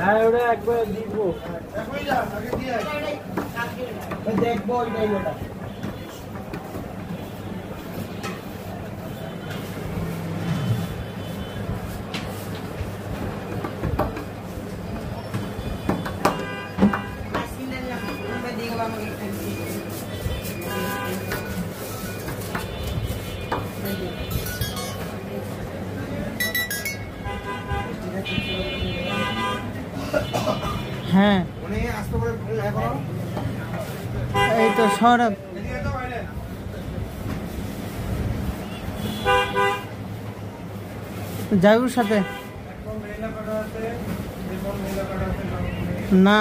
হ্যাঁ ওটা একবার দিব দেখবো ওইটাই ওটা হ্যাঁ এই তো সৌরভ জায়ুর সাথে না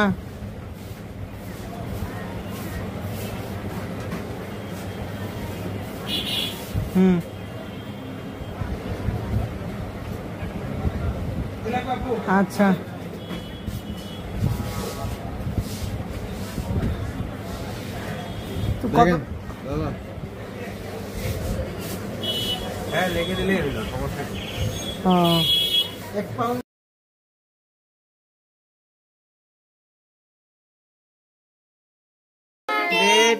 আচ্ছা তো কত হ্যাঁ লিখে দিলেই হলো সমস্যা নেই এক pound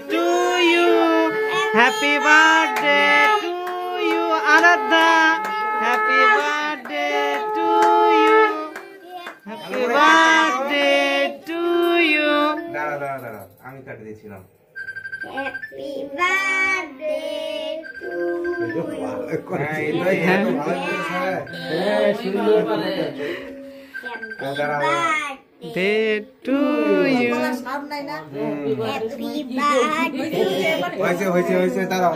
to you happy birthday to you Aradha happy birthday to you happy birthday to you দাঁড়া আমি কাটে দিয়েছিলাম happy birthday to you সুন্দর বলে birthday to you হয়েছে দাঁড়াও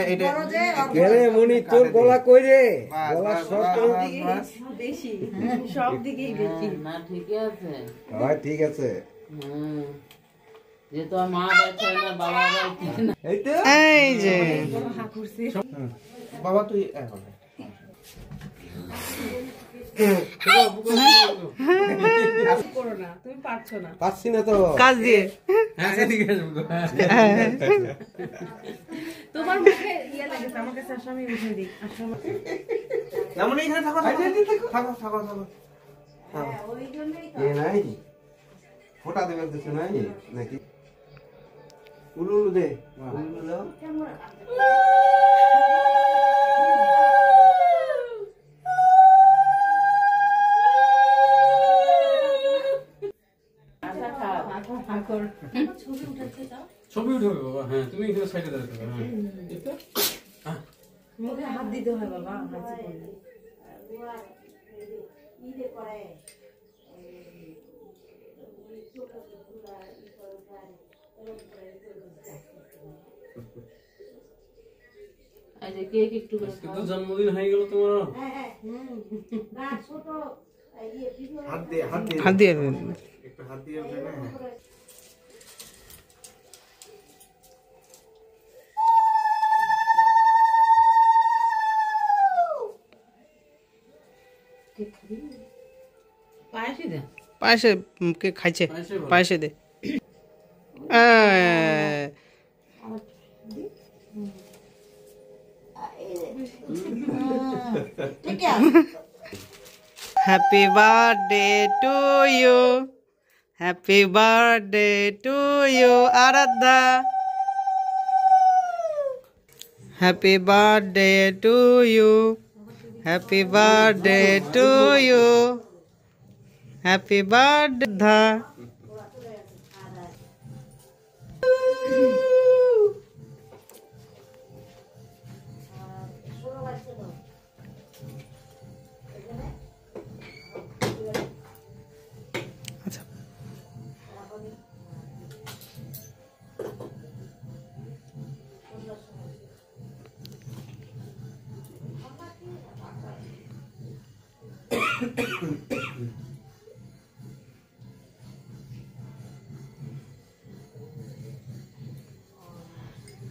এটা মনি তোর গলা কই রে গলা বেশি সব দিকেই বেশি না ঠিকই আছে হয় ঠিক আছে যে তো মা বাচ্চা না বাবা বাচ্চা না এই যে বাবা তুই এখন পারছি না তো কাজ দিয়ে তোমার মুখে ইয়া লাগেছে আমার কাছে আসলে আমি উঠে দিই আসলে এমন এখানে থাকো থাকো ওই জন্যই তো নাই ফোটা দেবে কিছু নাই নাকি উলু দে উলু দাও ছবি উঠাবে বাবা হ্যাঁ তুমি এখানে সাইডে দাঁড়াতে পারো হ্যাঁ মুখে হাত দিতে হয় বাবা আজ কেক একটু তো জন্মদিন হয়ে গেল তোমার না ছোট হাত দিয়ে একটু হাত দিয়ে পায়েসে কে খাইছে পায়েসে দে happy birthday to you happy birthday to you Aradhya happy birthday to you happy birthday to you happy birthday আচ্ছা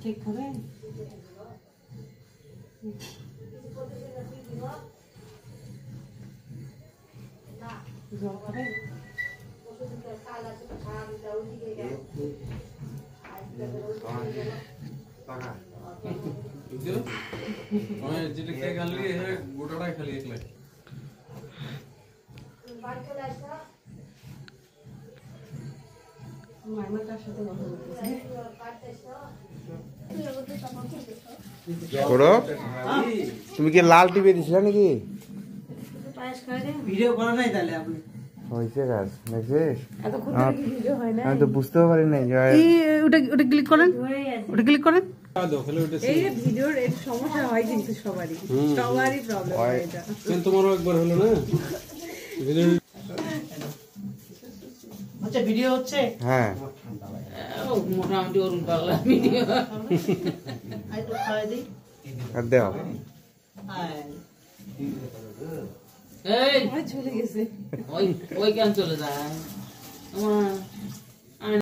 ঠিক হবে জল খাবে যেটা খেয়ে খালি গোটাটাই খালি একলাই তুমি কি লাল টিভি দিছিলে নাকি ভিডিও করা নাই তাহলে আপনি হয়েছে কাজ দেখছিস আমি তো বুঝতেও পারি নাই ওটা ক্লিক করেন ওটা ক্লিক করেন এই ভিডিওর এর সমস্যা হয় কিন্তু সবারই প্রবলেম হয় এটা তোমারও একবার হলো না ভিডিও আচ্ছা ভিডিও হচ্ছে হ্যাঁ মোটামুটি ওরকম পাগলা ভিডিও আই তো খাওয়াই দিই আর দাও এই চলে গেছে ওই কেন চলে যায়